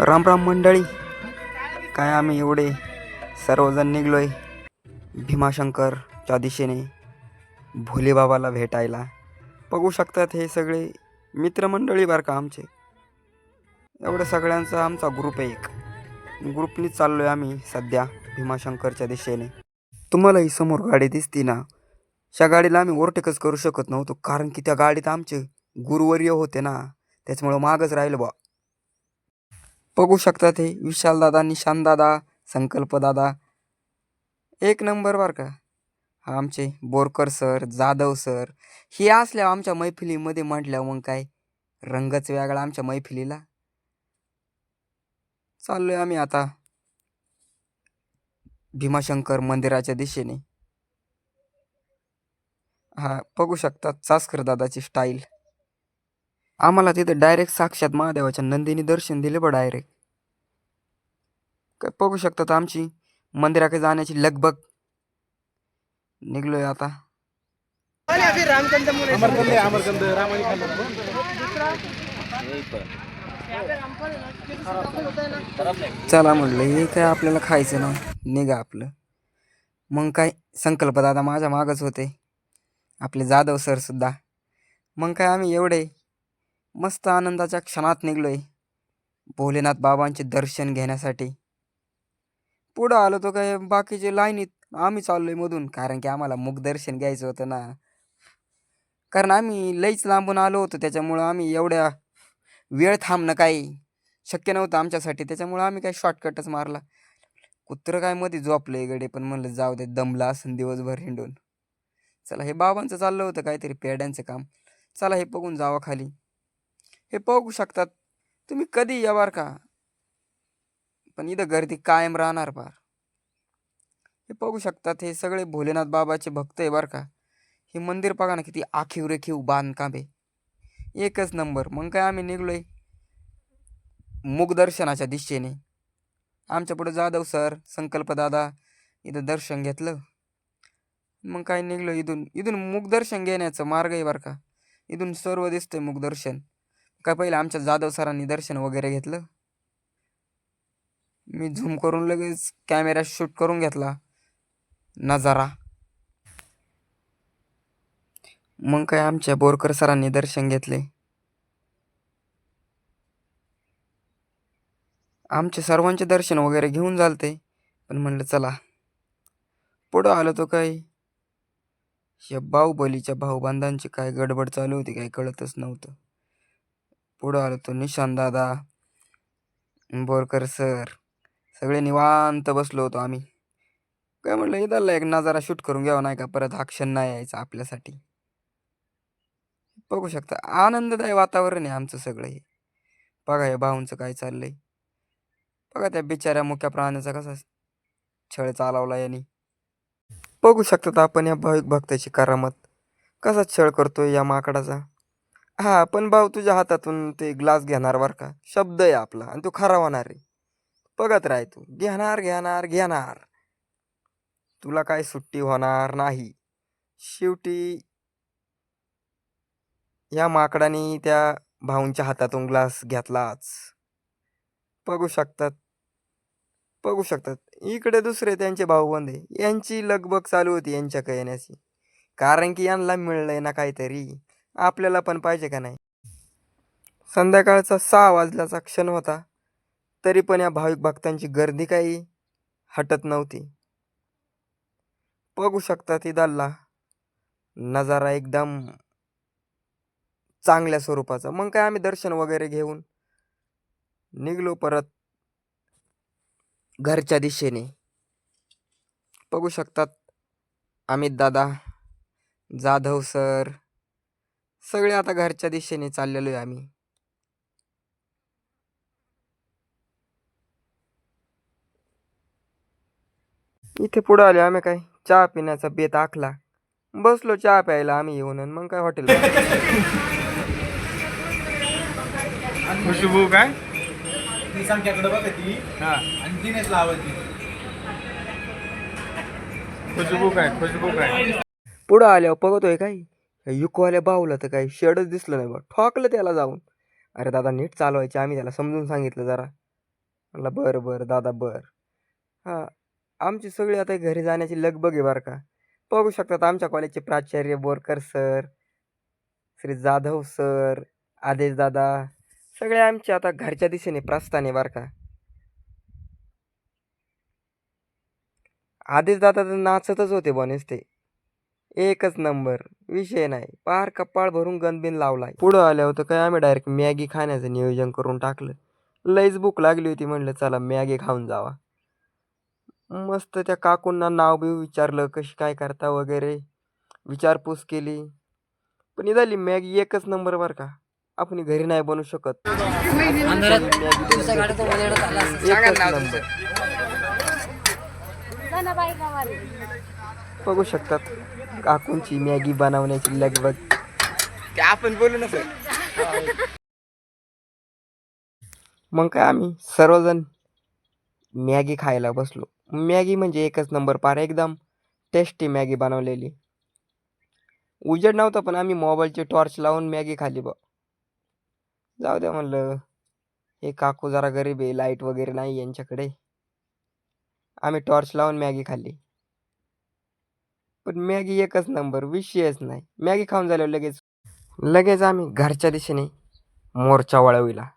राम राम मंडळी. काय आम्ही एवढे सर्वजण निघलोय भीमाशंकरच्या दिशेने भोलेबाबाला भेटायला. बघू शकतात हे सगळे मित्रमंडळी बरं का आमचे. एवढं सगळ्यांचा आमचा ग्रुप आहे. एक ग्रुपनीच चाललोय आम्ही सध्या भीमाशंकरच्या दिशेने. तुम्हाला ही समोर गाडी दिसती ना, त्या गाडीला आम्ही ओव्हरटेकच करू शकत नव्हतो, कारण की त्या गाडीत आमचे गुरुवर्य होते ना, त्याच्यामुळं मागच राहिलो बा. बघू शकतात हे विशाल दादा, निशांत दादा, संकल्प दादा, एक नंबर बर का. हा आमचे बोरकर सर, जाधव सर, हे असल्या आमच्या मैफिलीमध्ये म्हटल्या मग काय रंगच वेगळा आमच्या मैफिलीला. चाललोय आम्ही आता भीमाशंकर मंदिराच्या दिशेने. हा बघू शकतात चासकर दादाची स्टाईल. आम्हाला तिथे डायरेक्ट साक्षात महादेवाच्या नंदीने दर्शन दिले बा डायरेक्ट. काय बघू शकतात आमची मंदिराकडे जाण्याची लगबग. निघलोय आता. चला म्हणलं हे काय आपल्याला खायचं ना, निघा आपलं. मग काय संकल्प दादा माझ्या मागच होते, आपले जाधव सर सुद्धा. मग काय आम्ही एवढे मस्त आनंदाच्या क्षणात निघलोय भोलेनाथ बाबांचे दर्शन घेण्यासाठी. पुढं आलो तो काय बाकीचे लाईनीत, आम्ही चाललोय मधून, कारण की आम्हाला मुखदर्शन घ्यायचं होतं ना. कारण आम्ही लईच लांबून आलो होतो, त्याच्यामुळं आम्ही एवढ्या वेळ थांबणं काही शक्य नव्हतं आमच्यासाठी. त्याच्यामुळं आम्ही काही शॉर्टकटच मारला. कुत्रं काय मध्ये झोपलंय गडे, पण म्हणलं जाऊ दे, दमला असं दिवसभर हिंडून. चला हे बाबांचं चाललं होतं काहीतरी पेड्यांचं काम. चला हे बघून जावा खाली. हे बघू शकतात तुम्ही, कधी या बार का, पण इथं गर्दी कायम राहणार पार. हे बघू शकतात हे सगळे भोलेनाथ बाबाचे भक्त आहे बरं का. हे मंदिर बघा ना, किती आखीव रेखीव बांधकाम आहे, एकच नंबर. मग काय आम्ही निघलोय मुखदर्शनाच्या दिशेने. आमच्या पुढे जाधव सर, संकल्प दादा, इथं दर्शन घेतलं. मग काय निघलो इथून. इथून मुखदर्शन घेण्याचं मार्ग आहे बरं का. इथून सर्व दिसतंय मुखदर्शन. काय पहिलं आमच्या जाधव सरांनी दर्शन वगैरे घेतलं. मी झूम करून लगेच कॅमेरा शूट करून घेतला नजारा. मग काय आमच्या बोरकर सरांनी दर्शन घेतले. आमचे सर्वांचे दर्शन वगैरे घेऊन झालते, पण म्हणलं चला पुढं आलो तो काय या बाहुबलीच्या भाऊबंधांची काय गडबड चालू होती, काही कळतच नव्हतं. पुढं आलो तो निशांत दादा, बोरकर सर, सगळे निवांत बसलो होतो आम्ही. काय म्हटलं इथला एक नजारा शूट करून घ्यावा, नाही का परत हा क्षण नाही यायचा आपल्यासाठी. बघू शकता आनंददायी वातावरण आहे आमचं सगळं हे. बघा या भाऊंचं काय चाललंय. बघा त्या बिचाऱ्या मुक्या प्राण्याचा कसा छळ चालवला यांनी. बघू शकतात आपण या भाविक भक्ताची करामत, कसा छळ करतोय या माकडाचा. हा पण भाऊ तुझ्या हातातून ते ग्लास घेणार बर का, शब्द आहे आपला आणि तो खरा होणार आहे. बघत राह तू, घेणार घेणार घेणार, तुला काय सुट्टी होणार नाही. शेवटी या माकडाने त्या भाऊंच्या हातातून ग्लास घेतलाच. बघू शकतात, बघू शकतात इकडे दुसरे त्यांचे भाऊबंद आहे, यांची लगबग चालू होती यांच्याकडे येण्याची, कारण की यांना मिळलंय ना काहीतरी, आपल्याला पण पाहिजे का नाही. संध्याकाळचा 6 वाजल्याचा क्षण होता, तरी पण या भाविक भक्तांची गर्दी काही हटत नव्हती. बघू शकता तिथला नजारा एकदम चांगल्या स्वरूपाचा. मग काय आम्ही दर्शन वगैरे घेऊन निघलो परत घरच्या दिशेने. बघू शकतात अमित दादा, जाधव सर, सगळे आता घरच्या दिशेने चाललेलो आहे आम्ही. इथे पुढे आले आम्ही, काय चहा पिण्याचा बेत आखला. बसलो चहा प्यायला आम्ही येऊन, मग काय हॉटेल खुशबू काय ती संख्याकडे बघा ती, हा आणि तिनेच लावायची. खुशबू काय पुढं आल्यावर बघतोय काय युकोवाल्या बाहुला तर काही शेडच दिसलं नाही बा. ठोकलं त्याला जाऊन. अरे दादा नीट चालवायचे, आम्ही त्याला समजून सांगितलं जरा. म्हणलं बरं बरं दादा बरं. हां, आमची सगळी आता घरी जाण्याची लगबग आहे बरं का. बघू शकतात आमच्या कॉलेजचे प्राचार्य बोरकर सर, श्री जाधव सर, आदेश दादा सगळे आमचे आता घरच्या दिशेने प्रस्थान आहे बरं का. आदेश दादा तर नाचतच होते बुवा नुसते. एकच नंबर. विषय नाही. पार कपाळ भरून गंदबिन लावलाय. पुढं आल्या होतं काय आम्ही डायरेक्ट मॅगी खाण्याचं नियोजन करून टाकलं. लईच भूक लागली होती म्हणलं चला मॅगी खाऊन जावा. मस्त त्या काकूंना नाव-बिव विचारलं, कशी काय करता वगैरे विचारपूस केली. पण ही झाली मॅगी एकच नंबर बरं का. आपण घरी नाही बनवू शकत. एकच नंबर. बघू शकतात काकूंची मॅगी बनवण्याची लगबग. ते आपण बोलू ना सर. मग काय आम्ही सर्वजण मॅगी खायला बसलो. मॅगी म्हणजे एकच नंबर पार एकदम टेस्टी मॅगी बनवलेली. उजेड नव्हता पण आम्ही मोबाईलची टॉर्च लावून मॅगी खाल्ली बा. जाऊ द्या म्हणलं हे काकू जरा गरीब आहे लाईट वगैरे नाही यांच्याकडे. आम्ही टॉर्च लावून मॅगी खाल्ली. पण मॅगी एकच नंबर विषयच नाही. मॅगी खाऊन झाल्यावर लगेच लगेच आम्ही घरच्या दिशेने मोर्चा वळविला.